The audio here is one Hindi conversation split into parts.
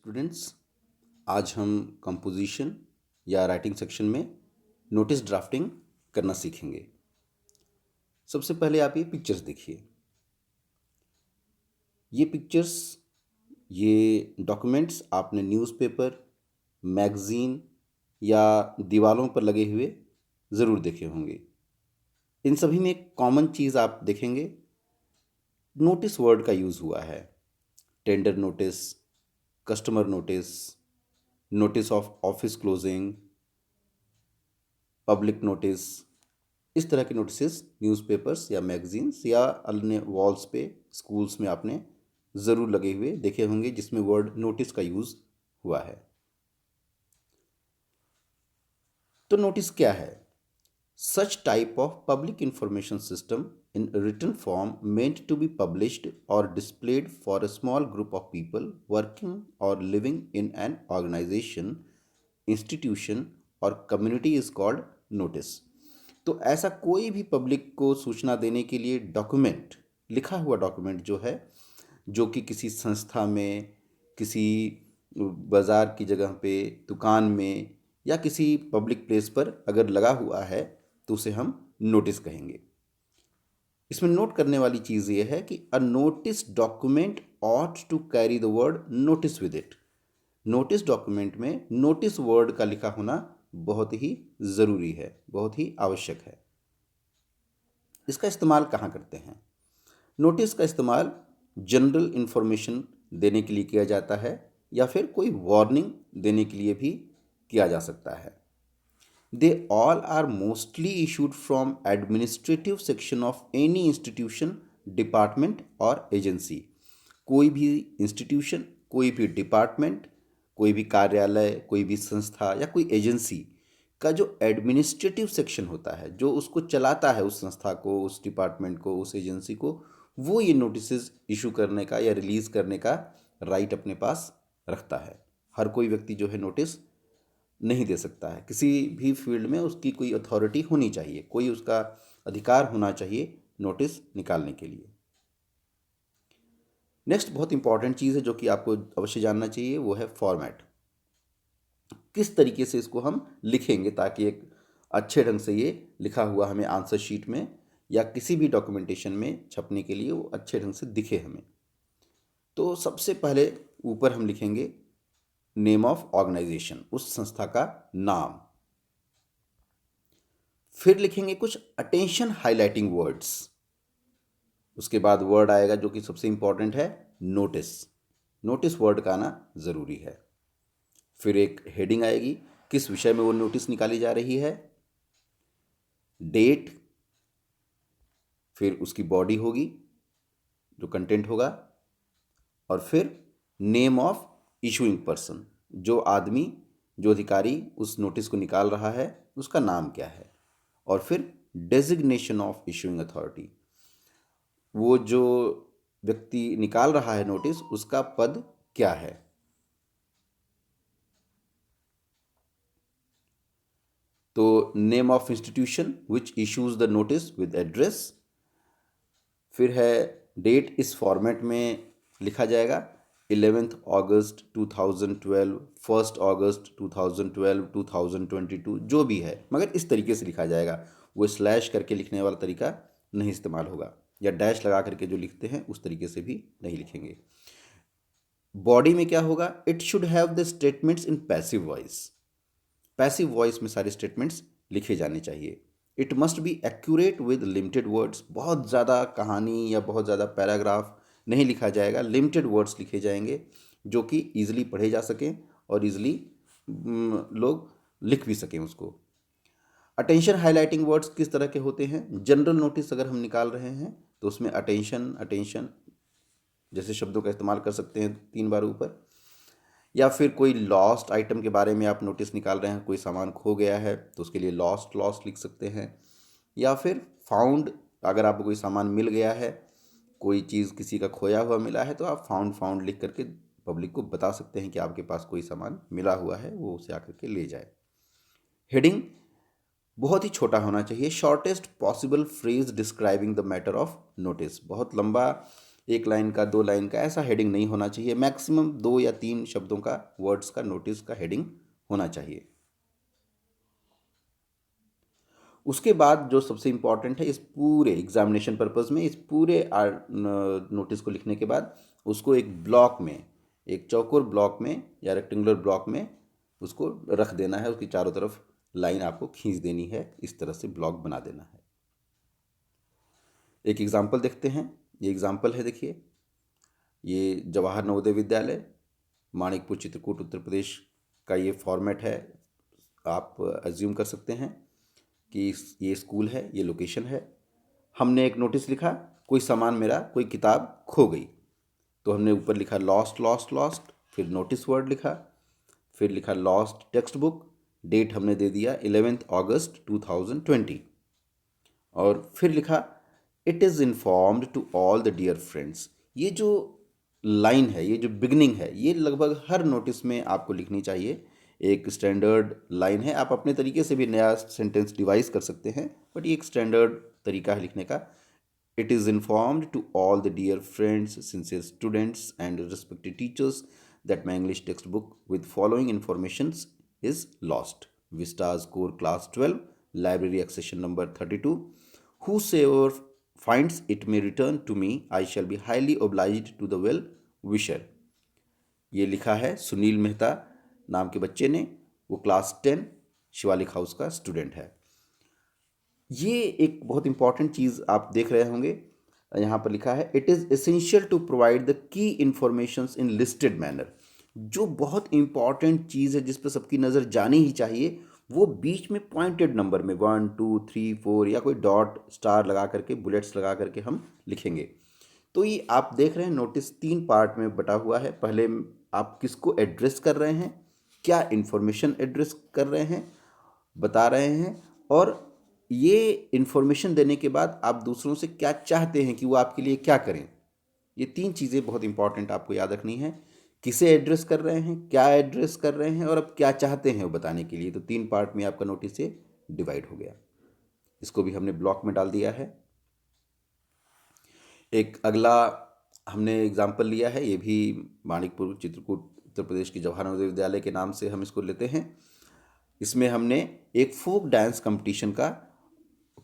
स्टूडेंट्स, आज हम कंपोजिशन या राइटिंग सेक्शन में नोटिस ड्राफ्टिंग करना सीखेंगे। सबसे पहले आप ये पिक्चर्स देखिए। ये पिक्चर्स, ये डॉक्यूमेंट्स आपने न्यूज़पेपर, मैगज़ीन या दीवारों पर लगे हुए ज़रूर देखे होंगे। इन सभी में एक कॉमन चीज़ आप देखेंगे, नोटिस वर्ड का यूज़ हुआ है। Tender notice, customer notice, notice of office closing, public notice. इस तरह के नोटिसेस न्यूज़पेपर्स या मैगजीन्स या अन्य वॉल्स पे स्कूल्स में आपने ज़रूर लगे हुए देखे होंगे जिसमें वर्ड नोटिस का यूज़ हुआ है। तो नोटिस क्या है? Such type of public information system in written form meant to be published और displayed for a small group of people working और living in an organisation, institution और कम्युनिटी इज कॉल्ड नोटिस। तो ऐसा कोई भी पब्लिक को सूचना देने के लिए डॉक्यूमेंट, लिखा हुआ डॉक्यूमेंट जो है, जो कि किसी संस्था में, किसी बाज़ार की जगह पे, दुकान में या किसी पब्लिक प्लेस पर अगर लगा हुआ है तो उसे हम नोटिस कहेंगे। इसमें नोट करने वाली चीज़ ये है कि a notice document ought to carry the word notice with it. Notice document में नोटिस वर्ड का लिखा होना बहुत ही ज़रूरी है, बहुत ही आवश्यक है। इसका इस्तेमाल कहाँ करते हैं? नोटिस का इस्तेमाल जनरल इन्फॉर्मेशन देने के लिए किया जाता है या फिर कोई वार्निंग देने के लिए भी किया जा सकता है। They all are mostly issued from administrative section of any institution, department और एजेंसी। कोई भी इंस्टीट्यूशन, कोई भी डिपार्टमेंट, कोई भी कार्यालय, कोई भी संस्था या कोई एजेंसी का जो एडमिनिस्ट्रेटिव सेक्शन होता है, जो उसको चलाता है, उस संस्था को, उस डिपार्टमेंट को, उस एजेंसी को, वो ये नोटिस इशू करने का या रिलीज़ करने का राइट अपने पास रखता है। हर कोई व्यक्ति जो है नोटिस नहीं दे सकता है। किसी भी फील्ड में उसकी कोई अथॉरिटी होनी चाहिए, कोई उसका अधिकार होना चाहिए नोटिस निकालने के लिए। नेक्स्ट बहुत इंपॉर्टेंट चीज़ है जो कि आपको अवश्य जानना चाहिए, वो है फॉर्मेट। किस तरीके से इसको हम लिखेंगे ताकि एक अच्छे ढंग से ये लिखा हुआ हमें आंसर शीट में या किसी भी डॉक्यूमेंटेशन में छपने के लिए वो अच्छे ढंग से दिखे हमें। तो सबसे पहले ऊपर हम लिखेंगे नेम ऑफ ऑर्गेनाइजेशन, उस संस्था का नाम। फिर लिखेंगे कुछ अटेंशन हाइलाइटिंग वर्ड्स। उसके बाद वर्ड आएगा जो कि सबसे इंपॉर्टेंट है, नोटिस। नोटिस वर्ड का आना ज़रूरी है। फिर एक हेडिंग आएगी, किस विषय में वो नोटिस निकाली जा रही है, डेट, फिर उसकी बॉडी होगी, जो कंटेंट होगा, और फिर नेम ऑफ इशूइंग पर्सन, जो आदमी, जो अधिकारी उस नोटिस को निकाल रहा है उसका नाम क्या है, और फिर डेजिग्नेशन ऑफ इशूइंग अथॉरिटी, वो जो व्यक्ति निकाल रहा है नोटिस उसका पद क्या है। तो name of institution which issues the notice with address. फिर है डेट, इस फॉर्मेट में लिखा जाएगा 11 अगस्त 2012, 1 अगस्त 2012, 2022, जो भी है, मगर इस तरीके से लिखा जाएगा। वो स्लैश करके लिखने वाला तरीका नहीं इस्तेमाल होगा, या डैश लगा करके जो लिखते हैं उस तरीके से भी नहीं लिखेंगे। बॉडी में क्या होगा, it should have the statements in passive voice. Passive voice में सारे स्टेटमेंट्स लिखे जाने चाहिए। It must be accurate with limited words. बहुत ज़्यादा कहानी या बहुत ज़्यादा पैराग्राफ नहीं लिखा जाएगा, लिमिटेड वर्ड्स लिखे जाएंगे जो कि ईजिली पढ़े जा सकें और ईजिली लोग लिख भी सकें उसको। अटेंशन हाईलाइटिंग वर्ड्स किस तरह के होते हैं? जनरल नोटिस अगर हम निकाल रहे हैं तो उसमें अटेंशन, अटेंशन जैसे शब्दों का इस्तेमाल कर सकते हैं 3 बार ऊपर। या फिर कोई लॉस्ट आइटम के बारे में आप नोटिस निकाल रहे हैं, कोई सामान खो गया है तो उसके लिए लॉस्ट लॉस्ट लिख सकते हैं। या फिर फाउंड, अगर आपको कोई सामान मिल गया है, कोई चीज़ किसी का खोया हुआ मिला है, तो आप फाउंड फाउंड लिख करके पब्लिक को बता सकते हैं कि आपके पास कोई सामान मिला हुआ है, वो उसे आकर के ले जाए। हेडिंग बहुत ही छोटा होना चाहिए, shortest possible phrase describing the matter of notice. बहुत लंबा एक लाइन का, 2 लाइन का, ऐसा हेडिंग नहीं होना चाहिए। मैक्सिमम 2 या 3 शब्दों का, वर्ड्स का नोटिस का हेडिंग होना चाहिए। उसके बाद जो सबसे इम्पॉर्टेंट है, इस पूरे एग्जामिनेशन पर्पज़ में, इस पूरे नोटिस को लिखने के बाद उसको एक ब्लॉक में, एक चौकोर ब्लॉक में या रेक्टेंगुलर ब्लॉक में उसको रख देना है। उसकी चारों तरफ लाइन आपको खींच देनी है, इस तरह से ब्लॉक बना देना है। एक एग्जाम्पल देखते हैं। ये एग्जाम्पल है, देखिए, ये जवाहर नवोदय विद्यालय, मानिकपुर, चित्रकूट, उत्तर प्रदेश का ये फॉर्मेट है। आप एज्यूम कर सकते हैं कि ये स्कूल है, ये लोकेशन है। हमने एक नोटिस लिखा, कोई सामान मेरा, कोई किताब खो गई, तो हमने ऊपर लिखा लॉस्ट लॉस्ट लॉस्ट, फिर नोटिस वर्ड लिखा, फिर लिखा लॉस्ट टेक्स्ट बुक, डेट हमने दे दिया 11 अगस्त 2020, और फिर लिखा it is informed to all the dear friends. ये जो लाइन है, ये जो बिगनिंग है, ये लगभग हर नोटिस में आपको लिखनी चाहिए। एक स्टैंडर्ड लाइन है, आप अपने तरीके से भी नया सेंटेंस डिवाइस कर सकते हैं, बट ये एक स्टैंडर्ड तरीका है लिखने का। It is informed to all the dear friends, sincere students and respected teachers that my English textbook with following informations is lost. Vistas Core Class 12, Library Accession number 32. Whosoever finds it may return to me. I shall be highly obliged to the well wisher. ये लिखा है सुनील मेहता नाम के बच्चे ने, वो क्लास 10 शिवालिक हाउस का स्टूडेंट है। ये एक बहुत इंपॉर्टेंट चीज़ आप देख रहे होंगे, यहाँ पर लिखा है it is essential to provide the key informations in listed manner. जो बहुत इंपॉर्टेंट चीज़ है, जिस पर सबकी नज़र जानी ही चाहिए, वो बीच में पॉइंटेड नंबर में 1 2 3 4 या कोई डॉट स्टार लगा करके, बुलेट्स लगा करके हम लिखेंगे। तो ये आप देख रहे हैं नोटिस 3 पार्ट में बटा हुआ है। पहले आप किसको एड्रेस कर रहे हैं, क्या इन्फॉर्मेशन एड्रेस कर रहे हैं, बता रहे हैं, और ये इन्फॉर्मेशन देने के बाद आप दूसरों से क्या चाहते हैं कि वो आपके लिए क्या करें। ये 3 चीज़ें बहुत इंपॉर्टेंट आपको याद रखनी है। किसे एड्रेस कर रहे हैं, क्या एड्रेस कर रहे हैं, और अब क्या चाहते हैं वो बताने के लिए। तो 3 पार्ट में आपका नोटिस से डिवाइड हो गया। इसको भी हमने ब्लॉक में डाल दिया है। एक अगला हमने एग्जाम्पल लिया है, ये भी मानिकपुर, चित्रकूट, उत्तर प्रदेश के जवाहर नवोदय विद्यालय के नाम से हम इसको लेते हैं। इसमें हमने एक फोक डांस कंपटीशन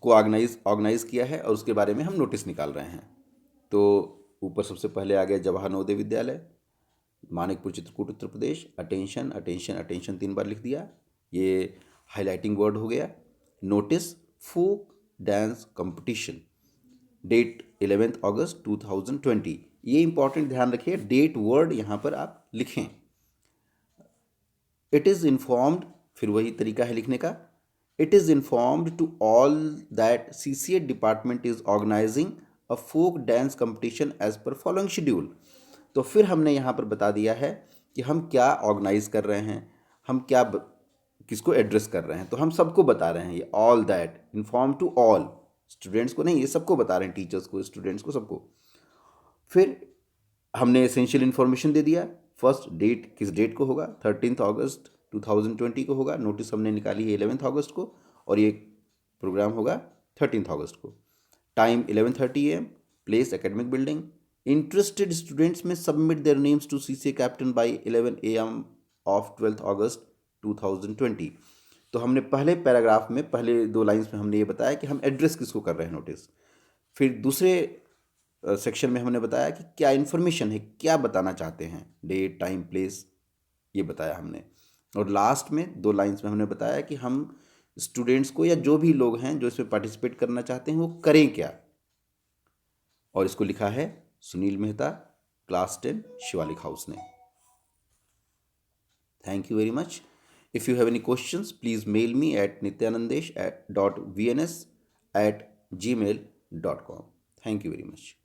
को ऑर्गेनाइज किया है, और उसके बारे में हम नोटिस निकाल रहे हैं। तो ऊपर सबसे पहले आ गया Jawahar Navodaya Vidyalaya, Manikpur, Chitrakoot, Uttar Pradesh. Attention attention attention 3 बार लिख दिया, ये हाईलाइटिंग वर्ड हो गया। Notice folk dance competition, date 11 August 2020। ये इंपॉर्टेंट ध्यान रखिए, डेट वर्ड यहाँ पर आप लिखें। इट इज़ इन्फॉर्म्ड, फिर वही तरीका है लिखने का, it is informed to all that CCA department is organizing a folk dance competition as per following schedule. तो फिर हमने यहाँ पर बता दिया है कि हम क्या ऑर्गेनाइज कर रहे हैं, हम क्या किसको एड्रेस कर रहे हैं। तो हम सबको बता रहे हैं, ये all that, inform to all, students को नहीं, ये सबको बता रहे हैं, टीचर्स को, स्टूडेंट्स को, सबको। फिर हमने एसेंशियल इन्फॉर्मेशन दे दिया। फर्स्ट डेट, किस डेट को होगा, 13 अगस्त 2020 को होगा। नोटिस हमने निकाली है 11 अगस्त को, और ये प्रोग्राम होगा 13 अगस्त को। Time 11:30 AM, place academic building. Interested students may submit their names to CCA captain by 11 AM of 12 August 2020। तो हमने पहले पैराग्राफ में, पहले 2 लाइन्स में हमने ये बताया कि हम एड्रेस किसको कर रहे हैं नोटिस। फिर दूसरे सेक्शन में हमने बताया कि क्या इन्फॉर्मेशन है, क्या बताना चाहते हैं, डेट, टाइम, प्लेस, ये बताया हमने। और लास्ट में 2 लाइन्स में हमने बताया कि हम स्टूडेंट्स को, या जो भी लोग हैं जो इसमें पार्टिसिपेट करना चाहते हैं, वो करें क्या। और इसको लिखा है सुनील मेहता, क्लास 10 शिवालिक हाउस ने। Thank you very much. If you have any questions, please mail me at nityanandesh.vns@gmail.com. Thank you very much.